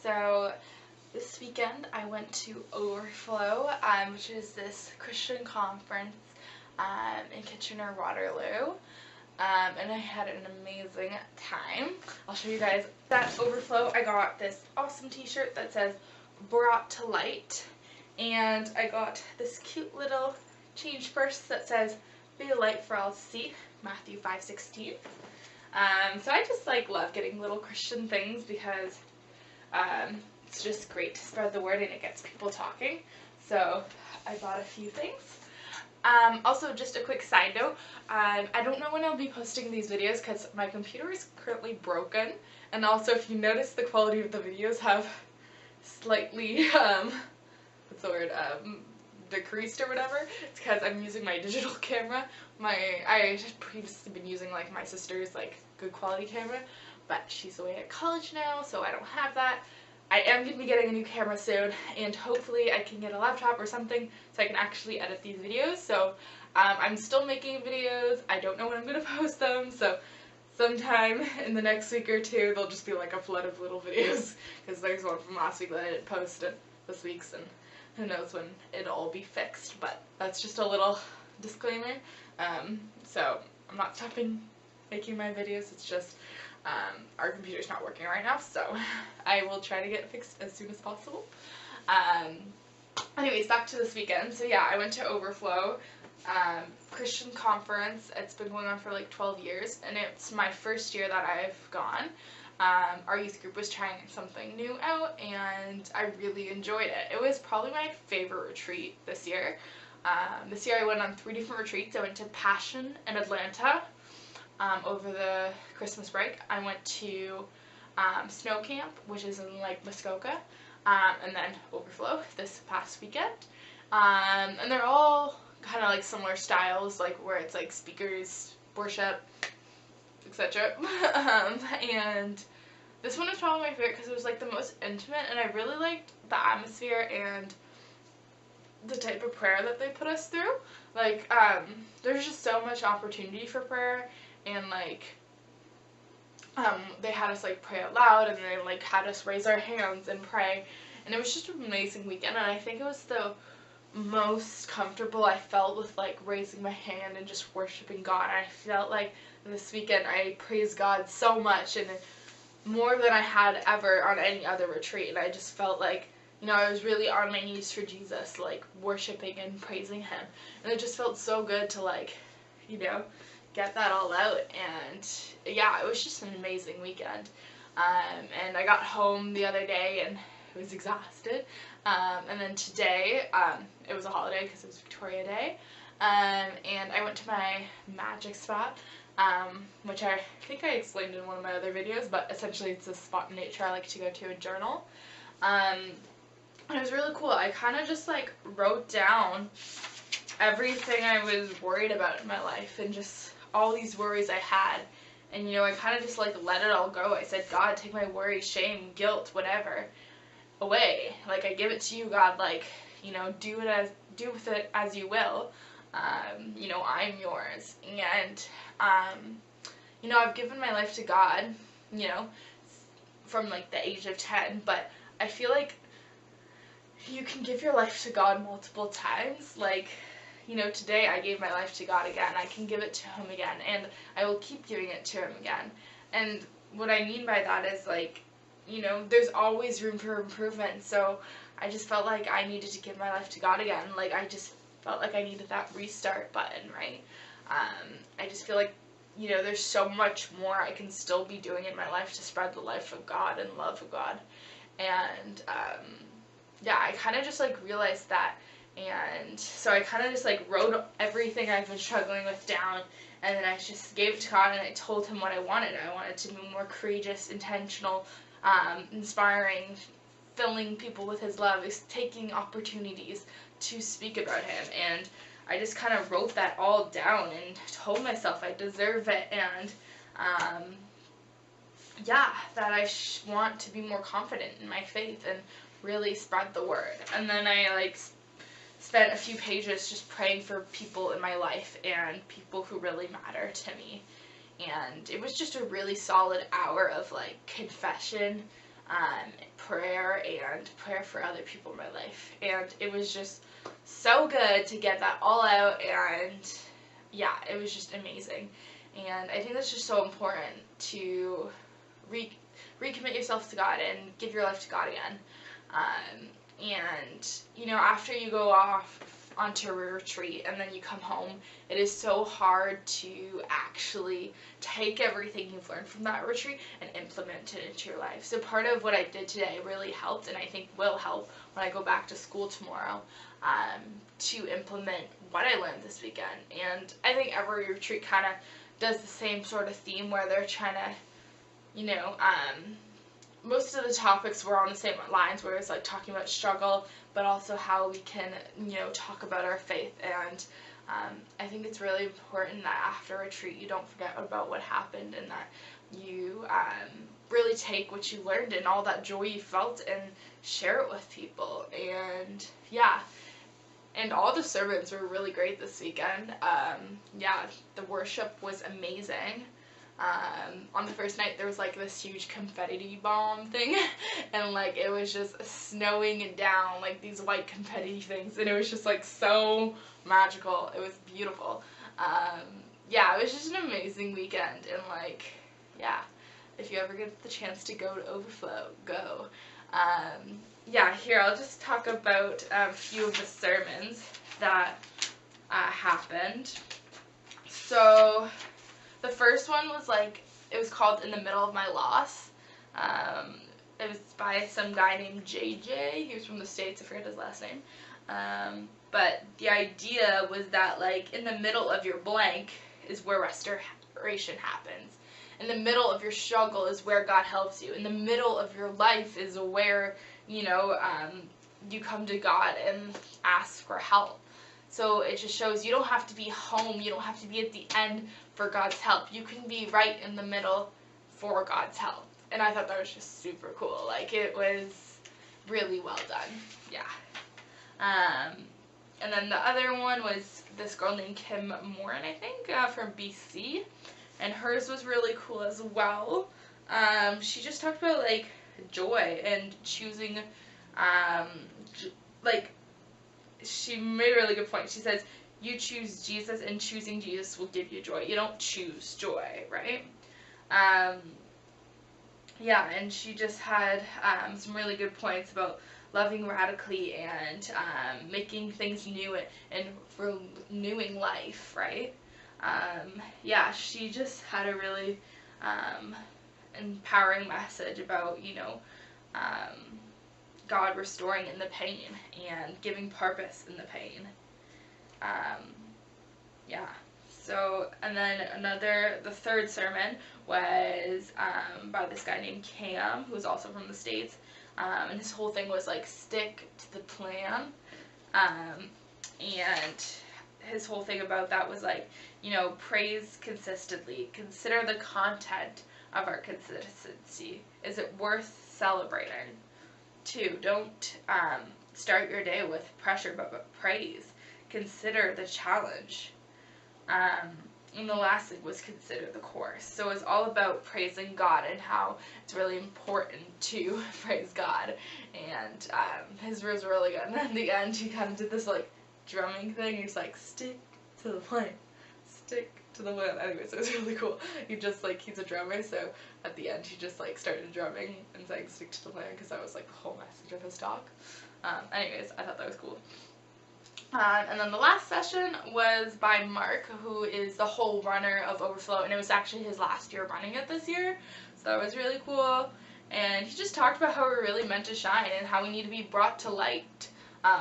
So this weekend I went to Overflow, which is this Christian conference in Kitchener-Waterloo, and I had an amazing time. I'll show you guys. At Overflow, I got this awesome t-shirt that says "Brought to Light," and I got this cute little change purse that says "Be a light for all to see," Matthew 5:16. So I just love getting little Christian things because it's just great to spread the word and it gets people talking. So I bought a few things. Also, just a quick side note, I don't know when I'll be posting these videos because my computer is currently broken, and also if you notice the quality of the videos have slightly, what's the word, decreased or whatever. It's because I'm using my digital camera. I had previously been using my sister's good quality camera, but she's away at college now, so I don't have that. I am going to be getting a new camera soon, and hopefully I can get a laptop or something so I can actually edit these videos. So I'm still making videos. I don't know when I'm going to post them, so sometime in the next week or two there'll just be a flood of little videos, because there's one from last week that I didn't post this week's, and who knows when it'll all be fixed. But that's just a little disclaimer. So I'm not stopping making my videos, it's just our computer's not working right now, so I will try to get it fixed as soon as possible. Anyways, back to this weekend. So yeah, I went to Overflow Christian conference. It's been going on for 12 years, and it's my first year that I've gone. Our youth group was trying something new out, and I really enjoyed it. It was probably my favorite retreat this year. This year I went on 3 different retreats. I went to Passion in Atlanta over the Christmas break. I went to Snow Camp, which is in Muskoka, and then Overflow this past weekend. And they're all kind of similar styles, where it's speakers, worship, etc. And this one was probably my favorite because it was the most intimate, and I really liked the atmosphere and the type of prayer that they put us through. There's just so much opportunity for prayer, and they had us pray out loud, and they had us raise our hands and pray, and it was just an amazing weekend. And I think it was the most comfortable I felt with raising my hand and just worshiping God. I felt this weekend I praised God so much, and more than I had ever on any other retreat, and I just felt I was really on my knees for Jesus, worshiping and praising Him, and it just felt so good to get that all out. And yeah, it was just an amazing weekend. And I got home the other day and I was exhausted. And then today, it was a holiday because it was Victoria Day, and I went to my magic spot, which I think I explained in one of my other videos, but essentially it's a spot in nature I like to go to and journal. And it was really cool. I kind of just wrote down everything I was worried about in my life, and just all these worries I had, and I kind of just let it all go. I said, God, take my worry, shame, guilt, whatever away. I give it to you, God. Do with it as you will. I'm yours. And I've given my life to God, from the age of 10, but I feel you can give your life to God multiple times. Today I gave my life to God again. I can give it to Him again, and I will keep giving it to Him again. And what I mean by that is there's always room for improvement. So I just felt I needed to give my life to God again. I just felt I needed that restart button, right? I just feel there's so much more I can still be doing in my life to spread the life of God and love of God. And yeah, I kind of just realized that. And so I kind of just wrote everything I've been struggling with down, and then I just gave it to God, and I told Him what I wanted. I wanted to be more courageous, intentional, inspiring, filling people with His love, taking opportunities to speak about Him. And I just kind of wrote that all down and told myself I deserve it, and yeah, that I want to be more confident in my faith and really spread the word. And then I spent a few pages just praying for people in my life and people who really matter to me. And it was just a really solid hour of confession, prayer and prayer for other people in my life. And it was just so good to get that all out, and yeah, it was just amazing. And I think that's just so important to recommit yourself to God and give your life to God again. And, after you go off onto a retreat and then you come home, it is so hard to actually take everything you've learned from that retreat and implement it into your life. So part of what I did today really helped, and I think will help when I go back to school tomorrow, to implement what I learned this weekend. And I think every retreat kind of does the same sort of theme where they're trying to, most of the topics were on the same lines, where it's like talking about struggle, but also how we can, talk about our faith. And I think it's really important that after retreat you don't forget about what happened, and that you really take what you learned and all that joy you felt and share it with people. And yeah, and all the sermons were really great this weekend. The worship was amazing. On the first night there was like this huge confetti bomb thing, and like it was just snowing down like these white confetti things, and it was just like so magical. It was beautiful. It was just an amazing weekend, and like, yeah, if you ever get the chance to go to Overflow, go. Here I'll just talk about a few of the sermons that happened. So the first one was it was called In the Middle of My Loss. It was by some guy named JJ. He was from the States, I forget his last name. But the idea was that in the middle of your blank is where restoration happens. In the middle of your struggle is where God helps you. In the middle of your life is where, you come to God and ask for help. So it just shows you don't have to be home, you don't have to be at the end for God's help. You can be right in the middle for God's help. And I thought that was just super cool. It was really well done. Yeah. And then the other one was this girl named Kim Morin, I think, from BC. And hers was really cool as well. She just talked about joy and choosing, she made a really good point. She says, you choose Jesus, and choosing Jesus will give you joy. You don't choose joy, right? And she just had some really good points about loving radically and making things new and renewing life, right? She just had a really empowering message about, God restoring in the pain and giving purpose in the pain. So, and then the third sermon was by this guy named Cam, who's also from the States, and his whole thing was stick to the plan, and his whole thing about that was praise consistently, consider the content of our consistency. Is it worth celebrating? 2, don't start your day with pressure, but praise. Consider the challenge. And the last thing was consider the course. So it's all about praising God and how it's really important to praise God. And his was really good. And then at the end, he kind of did this drumming thing. He's stick to the plan, stick to the plan. Anyways, it was really cool. He just he's a drummer, so at the end he just started drumming and saying stick to the plan, because that was the whole message of his talk. Anyways, I thought that was cool. And then the last session was by Mark, who is the whole runner of Overflow, and it was actually his last year running it this year, so that was really cool. And he just talked about how we're really meant to shine and how we need to be brought to light,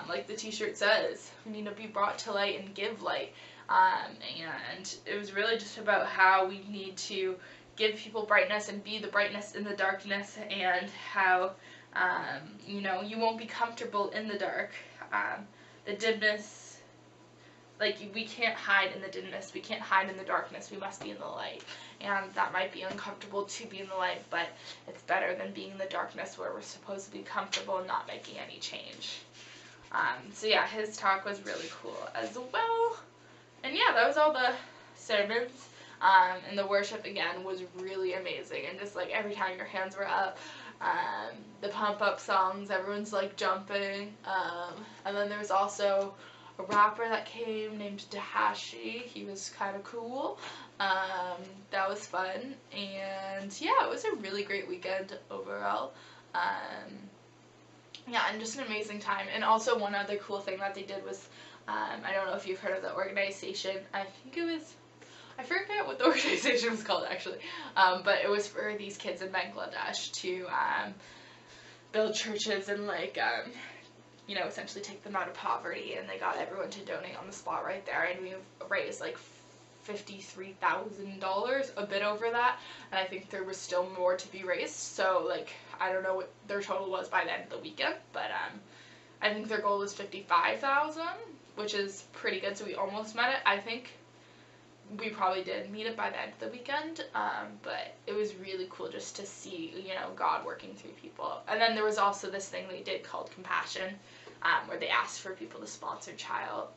like the t-shirt says. We need to be brought to light and give light. And it was really just about how we need to give people brightness and be the brightness in the darkness, and how, you won't be comfortable in the dark. The dimness, we can't hide in the dimness, we can't hide in the darkness, we must be in the light. And that might be uncomfortable to be in the light, but it's better than being in the darkness where we're supposed to be comfortable and not making any change. His talk was really cool as well. And that was all the sermons. And the worship again was really amazing, and just every time your hands were up, pump up songs. Everyone's like jumping. And then there was also a rapper that came named Dahashi. He was kind of cool. That was fun. And yeah, it was a really great weekend overall. Yeah, and just an amazing time. And also one other cool thing that they did was, I don't know if you've heard of the organization. I forget what the organization was called actually, but it was for these kids in Bangladesh to build churches and like, you know, essentially take them out of poverty, and they got everyone to donate on the spot right there, and we raised like $53,000, a bit over that, and I think there was still more to be raised, so like, I don't know what their total was by the end of the weekend, but I think their goal was 55,000, which is pretty good, so we almost met it. I think we probably did meet it by the end of the weekend, but it was really cool just to see, you know, God working through people. And then there was also this thing they did called Compassion, where they asked for people to sponsor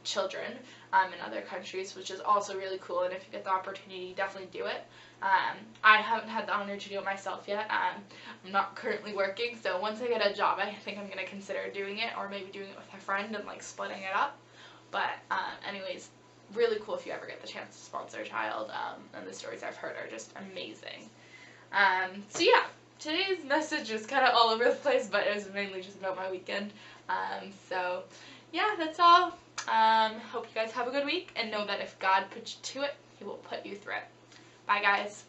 children in other countries, which is also really cool, and if you get the opportunity, definitely do it. I haven't had the honor to do it myself yet. I'm not currently working, so once I get a job, I think I'm going to consider doing it, or maybe doing it with a friend and like splitting it up. But anyways, really cool if you ever get the chance to sponsor a child, and the stories I've heard are just amazing. So yeah, today's message is kind of all over the place, but it was mainly just about my weekend. So yeah, that's all. Hope you guys have a good week, and know that if God puts you to it, He will put you through it. Bye guys.